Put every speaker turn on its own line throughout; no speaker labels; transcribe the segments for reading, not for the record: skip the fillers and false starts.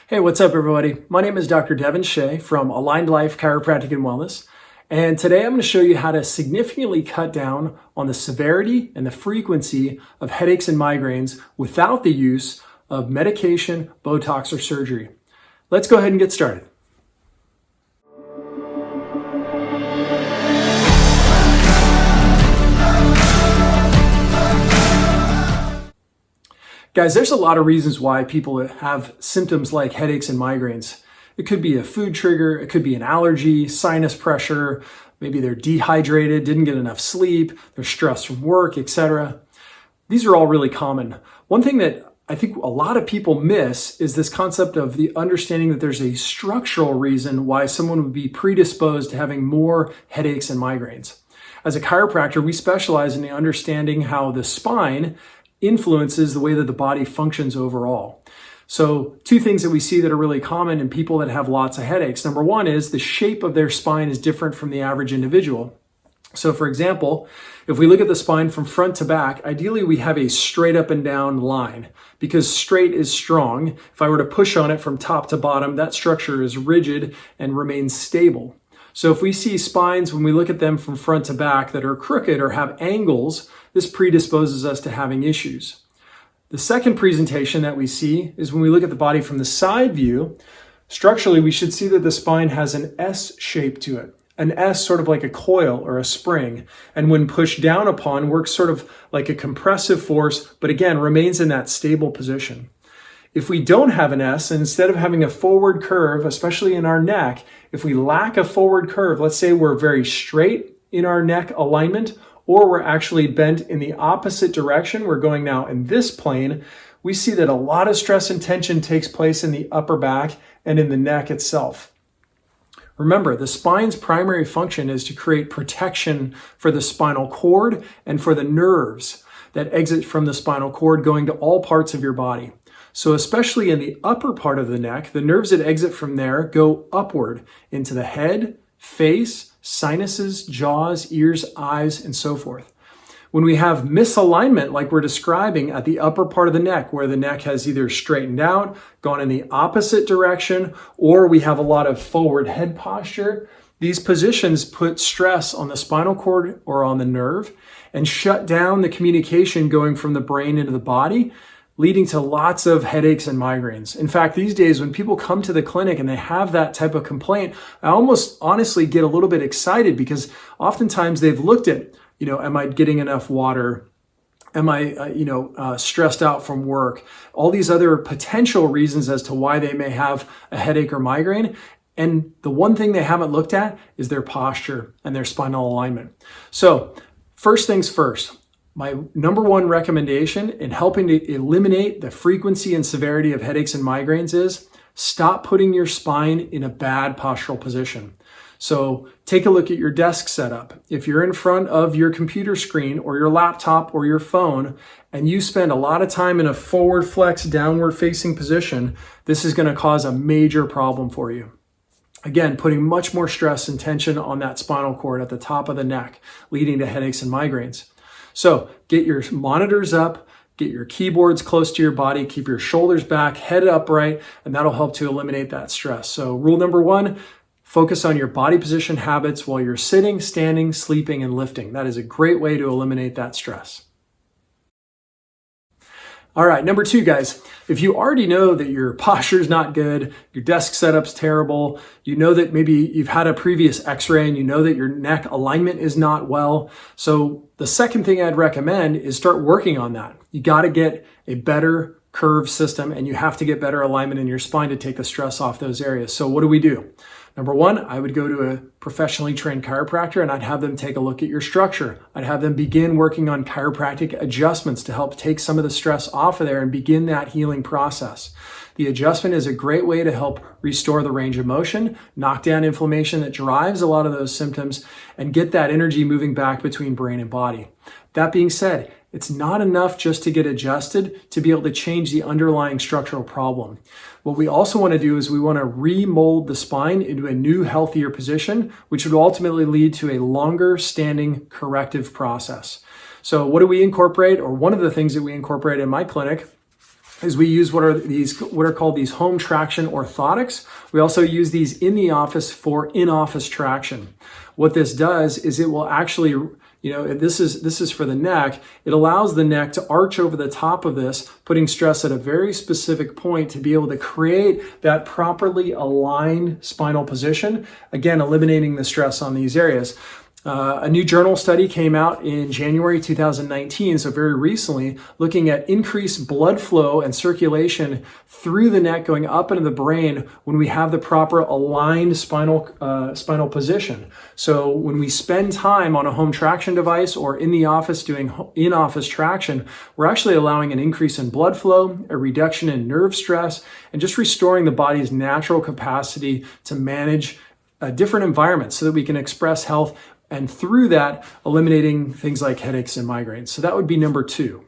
Hey, what's up, everybody? My name is Dr. Devin Shea from Aligned Life Chiropractic and Wellness. And today I'm going to show you how to significantly cut down on the severity and the frequency of headaches and migraines without the use of medication, Botox, or surgery. Let's go ahead and get started. Guys, there's a lot of reasons why people have symptoms like headaches and migraines. It could be a food trigger, it could be an allergy, sinus pressure, maybe they're dehydrated, didn't get enough sleep, they're stressed from work, etc. These are all really common. One thing that I think a lot of people miss is this concept of the understanding that there's a structural reason why someone would be predisposed to having more headaches and migraines. As a chiropractor, we specialize in understanding how the spine influences the way that the body functions overall. So two things that we see that are really common in people that have lots of headaches. Number one is the shape of their spine is different from the average individual. So for example, if we look at the spine from front to back, ideally we have a straight up and down line because straight is strong. If I were to push on it from top to bottom, that structure is rigid and remains stable. So if we see spines, when we look at them from front to back that are crooked or have angles, this predisposes us to having issues. The second presentation that we see is when we look at the body from the side view. Structurally, we should see that the spine has an S shape to it. An S sort of like a coil or a spring, and when pushed down upon, works sort of like a compressive force, but again, remains in that stable position. If we don't have an S, and instead of having a forward curve, especially in our neck, if we lack a forward curve, let's say we're very straight in our neck alignment, or we're actually bent in the opposite direction, we're going now in this plane, we see that a lot of stress and tension takes place in the upper back and in the neck itself. Remember, the spine's primary function is to create protection for the spinal cord and for the nerves that exit from the spinal cord going to all parts of your body. So especially in the upper part of the neck, the nerves that exit from there go upward into the head, face, sinuses, jaws, ears, eyes, and so forth. When we have misalignment, like we're describing at the upper part of the neck, where the neck has either straightened out, gone in the opposite direction, or we have a lot of forward head posture, these positions put stress on the spinal cord or on the nerve and shut down the communication going from the brain into the body, leading to lots of headaches and migraines. In fact, these days when people come to the clinic and they have that type of complaint, I almost honestly get a little bit excited because oftentimes they've looked at, am I getting enough water? Am I, stressed out from work? All these other potential reasons as to why they may have a headache or migraine. And the one thing they haven't looked at is their posture and their spinal alignment. So first things first, my number one recommendation in helping to eliminate the frequency and severity of headaches and migraines is stop putting your spine in a bad postural position. So take a look at your desk setup. If you're in front of your computer screen or your laptop or your phone and you spend a lot of time in a forward flex, downward facing position, this is going to cause a major problem for you. Again, putting much more stress and tension on that spinal cord at the top of the neck, leading to headaches and migraines. So get your monitors up, get your keyboards close to your body, keep your shoulders back, head upright, and that'll help to eliminate that stress. So rule number one, focus on your body position habits while you're sitting, standing, sleeping, and lifting. That is a great way to eliminate that stress. All right, number two, guys, if you already know that your posture's not good, your desk setup's terrible, you know that maybe you've had a previous x-ray and you know that your neck alignment is not well. So the second thing I'd recommend is start working on that. You got to get a better curve system and you have to get better alignment in your spine to take the stress off those areas. So what do? Number one, I would go to a professionally trained chiropractor and I'd have them take a look at your structure. I'd have them begin working on chiropractic adjustments to help take some of the stress off of there and begin that healing process. The adjustment is a great way to help restore the range of motion, knock down inflammation that drives a lot of those symptoms, and get that energy moving back between brain and body. That being said, it's not enough just to get adjusted to be able to change the underlying structural problem. What we also want to do is we want to remold the spine into a new, healthier position, which would ultimately lead to a longer standing corrective process. So what do we incorporate? Or one of the things that we incorporate in my clinic
is we use what are called these home traction orthotics. We also use these in the office for in-office traction. What this does is it will actually, this is for the neck. It allows the neck to arch over the top of this, putting stress at a very specific point to be able to create that properly aligned spinal position, again, eliminating the stress on these areas. A new journal study came out in January 2019, so very recently, looking at increased blood flow and circulation through the neck going up into the brain when we have the proper aligned spinal position. So when we spend time on a home traction device or in the office doing in-office traction, we're actually allowing an increase in blood flow, a reduction in nerve stress, and just restoring the body's natural capacity to manage different environments so that we can express health, and through that, eliminating things like headaches and migraines. So that would be number 2.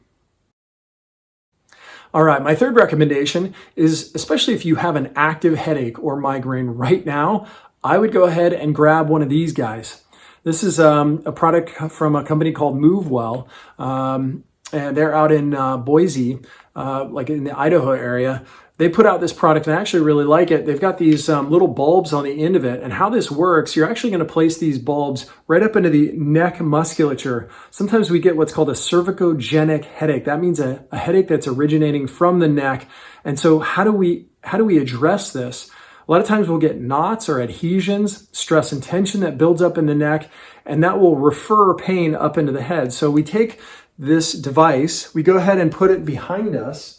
All right, my third recommendation is, especially if you have an active headache or migraine right now, I would go ahead and grab one of these guys. This is a product from a company called MoveWell, and they're out in Boise, like in the Idaho area. They put out this product and I actually really like it. They've got these little bulbs on the end of it. And how this works, you're actually going to place these bulbs right up into the neck musculature. Sometimes we get what's called a cervicogenic headache. That means a headache that's originating from the neck. And so how do we address this? A lot of times we'll get knots or adhesions, stress and tension that builds up in the neck, and that will refer pain up into the head. So we take this device, we go ahead and put it behind us,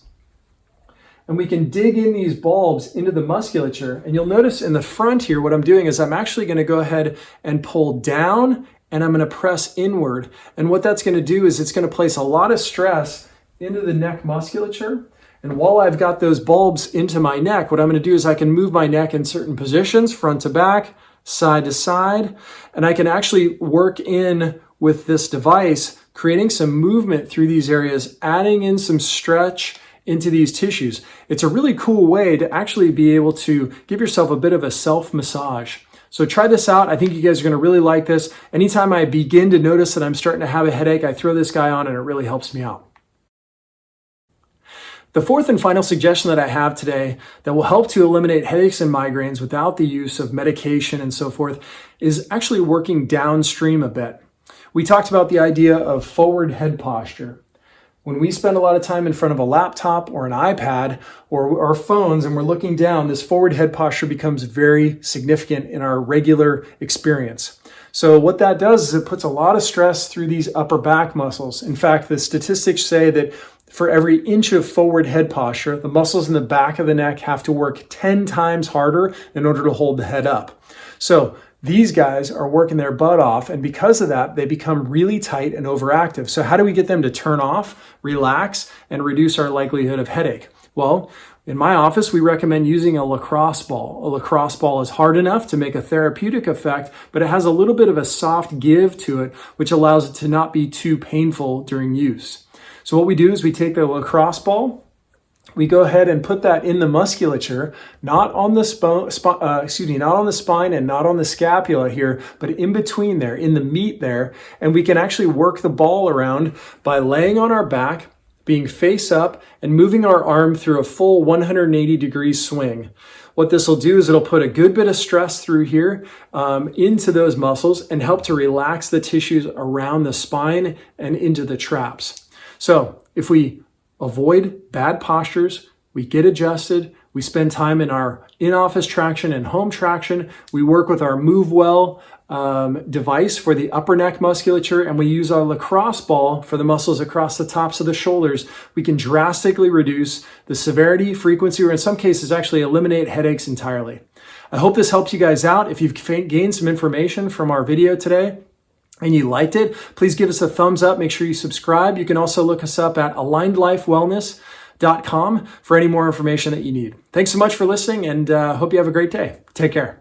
and we can dig in these bulbs into the musculature. And you'll notice in the front here, what I'm doing is I'm actually going to go ahead and pull down and I'm going to press inward. And what that's going to do is it's going to place a lot of stress into the neck musculature. And while I've got those bulbs into my neck, what I'm going to do is I can move my neck in certain positions, front to back, side to side, and I can actually work in with this device, creating some movement through these areas, adding in some stretch into these tissues. It's a really cool way to actually be able to give yourself a bit of a self-massage. So try this out. I think you guys are going to really like this. Anytime I begin to notice that I'm starting to have a headache, I throw this guy on and it really helps me out. The fourth and final suggestion that I have today that will help to eliminate headaches and migraines without the use of medication and so forth is actually working downstream a bit. We talked about the idea of forward head posture. When we spend a lot of time in front of a laptop or an iPad or our phones and we're looking down, this forward head posture becomes very significant in our regular experience. So what that does is it puts a lot of stress through these upper back muscles. In fact, the statistics say that for every inch of forward head posture, the muscles in the back of the neck have to work 10 times harder in order to hold the head up. So these guys are working their butt off, and because of that, they become really tight and overactive. So how do we get them to turn off, relax, and reduce our likelihood of headache? Well, in my office, we recommend using a lacrosse ball. A lacrosse ball is hard enough to make a therapeutic effect, but it has a little bit of a soft give to it, which allows it to not be too painful during use. So what we do is we take the lacrosse ball, we go ahead and put that in the musculature, not on the spine and not on the scapula here, but in between there, in the meat there. And we can actually work the ball around by laying on our back, being face up, and moving our arm through a full 180-degree swing. What this will do is it'll put a good bit of stress through here into those muscles and help to relax the tissues around the spine and into the traps. So if we avoid bad postures, we get adjusted, we spend time in our in-office traction and home traction, we work with our MoveWell device for the upper neck musculature, and we use our lacrosse ball for the muscles across the tops of the shoulders, we can drastically reduce the severity, frequency, or in some cases actually eliminate headaches entirely. I hope this helps you guys out. If you've gained some information from our video today, and you liked it, please give us a thumbs up. Make sure you subscribe. You can also look us up at alignedlifewellness.com for any more information that you need. Thanks so much for listening, and hope you have a great day. Take care.